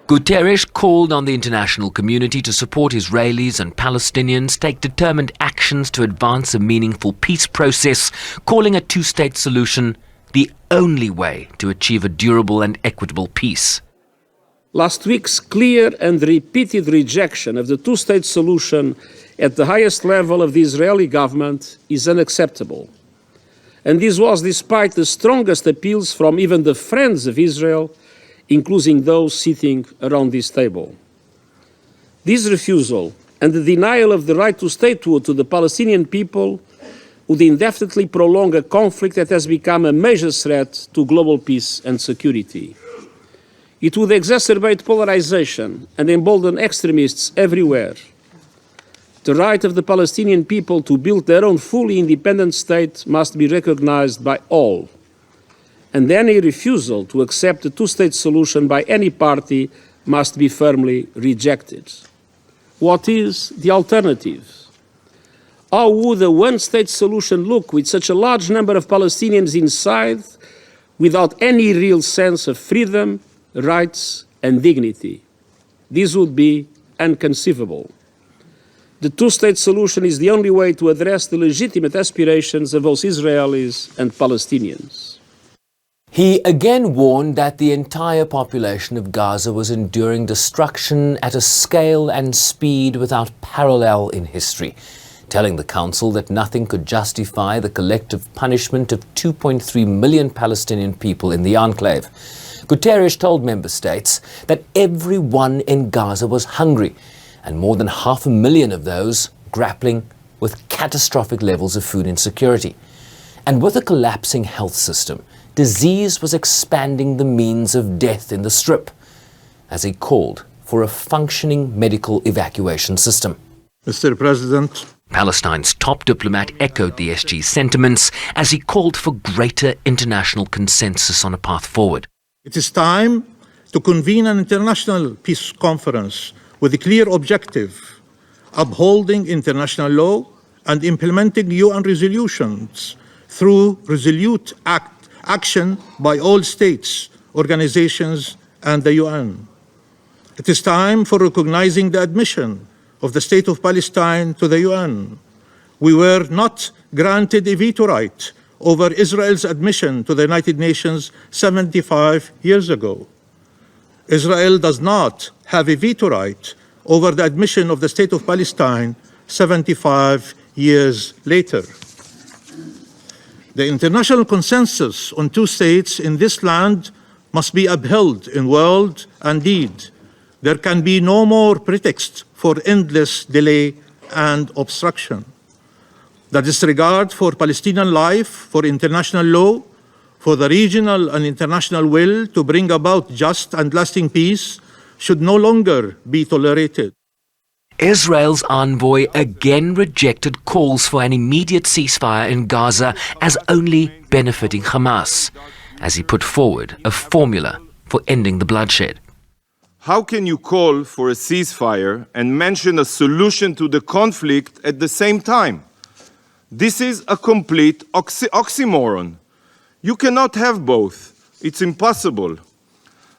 Guterres called on the international community to support Israelis and Palestinians take determined actions to advance a meaningful peace process, calling a two-state solution the only way to achieve a durable and equitable peace. Last week's clear and repeated rejection of the two-state solution at the highest level of the Israeli government is unacceptable. And this was despite the strongest appeals from even the friends of Israel, including those sitting around this table. This refusal and the denial of the right to statehood to the Palestinian people would indefinitely prolong a conflict that has become a major threat to global peace and security. It would exacerbate polarization and embolden extremists everywhere. The right of the Palestinian people to build their own fully independent state must be recognized by all. And any refusal to accept the two-state solution by any party must be firmly rejected. What is the alternative? How would a one-state solution look with such a large number of Palestinians inside, without any real sense of freedom, rights, and dignity? This would be inconceivable. The two-state solution is the only way to address the legitimate aspirations of both Israelis and Palestinians. He again warned that the entire population of Gaza was enduring destruction at a scale and speed without parallel in history, telling the Council that nothing could justify the collective punishment of 2.3 million Palestinian people in the enclave. Guterres told member states that everyone in Gaza was hungry, and more than 500,000 of those grappling with catastrophic levels of food insecurity. And with a collapsing health system, disease was expanding the means of death in the Strip, as he called for a functioning medical evacuation system. Mr. President, Palestine's top diplomat echoed the SG's sentiments as he called for greater international consensus on a path forward. it is time to convene an international peace conference with a clear objective, upholding international law and implementing UN resolutions through resolute action by all states, organizations, and the UN. It is time for recognizing the admission of the State of Palestine to the UN. We were not granted a veto right over Israel's admission to the United Nations 75 years ago. Israel does not have a veto right over the admission of the State of Palestine 75 years later. The international consensus on two states in this land must be upheld in word and deed. There can be no more pretext for endless delay and obstruction. The disregard for Palestinian life, for international law, for the regional and international will to bring about just and lasting peace should no longer be tolerated. Israel's envoy again rejected calls for an immediate ceasefire in Gaza as only benefiting Hamas, as he put forward a formula for ending the bloodshed. How can you call for a ceasefire and mention a solution to the conflict at the same time? This is a complete oxymoron. You cannot have both. It's impossible.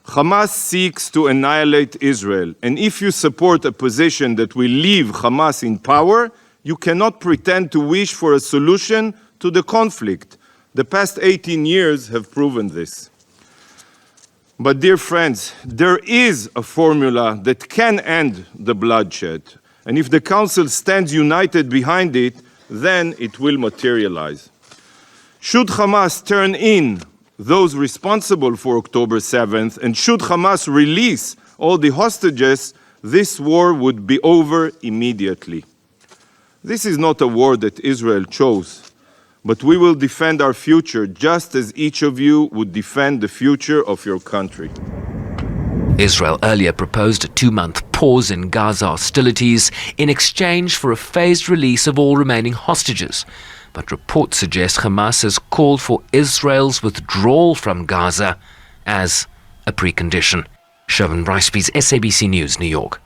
Hamas seeks to annihilate Israel, and if you support a position that will leave Hamas in power, you cannot pretend to wish for a solution to the conflict. The past 18 years have proven this. But dear friends, there is a formula that can end the bloodshed, and if the Council stands united behind it, then it will materialize. Should Hamas turn in those responsible for October 7th, and should Hamas release all the hostages, this war would be over immediately. This is not a war that Israel chose, but we will defend our future just as each of you would defend the future of your country. Israel earlier proposed a 2-month pause in Gaza hostilities in exchange for a phased release of all remaining hostages. But reports suggest Hamas has called for Israel's withdrawal from Gaza as a precondition. Sherwin Ricebees, SABC News, New York.